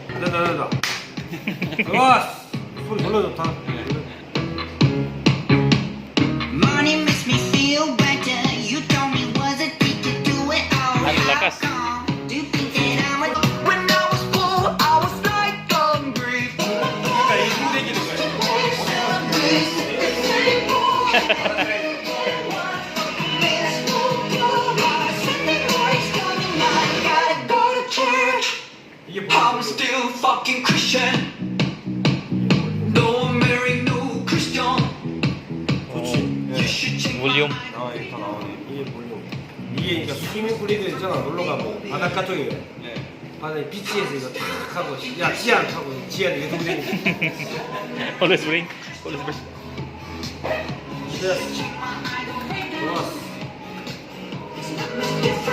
됐다. 좋았어. 소리 졸라 좋다. Money makes me feel better. You told me was addicted to it all. Ang lakas. Do you think that I'm a... When I was full, I was like hungry. I'm still fucking Christian. No Mary, no Christian. You should check 볼륨. 아, 이게 다 나오네. 이게 볼륨. 이게 그러니까 스위밍풀이들 있잖아. 놀러 가면 바닷가 쪽에. 바다에 비치에서 이거 탁 하고 야 지안 하고 지안 이게 동생이. Always bring. Always bring. 좋았어. 됐어.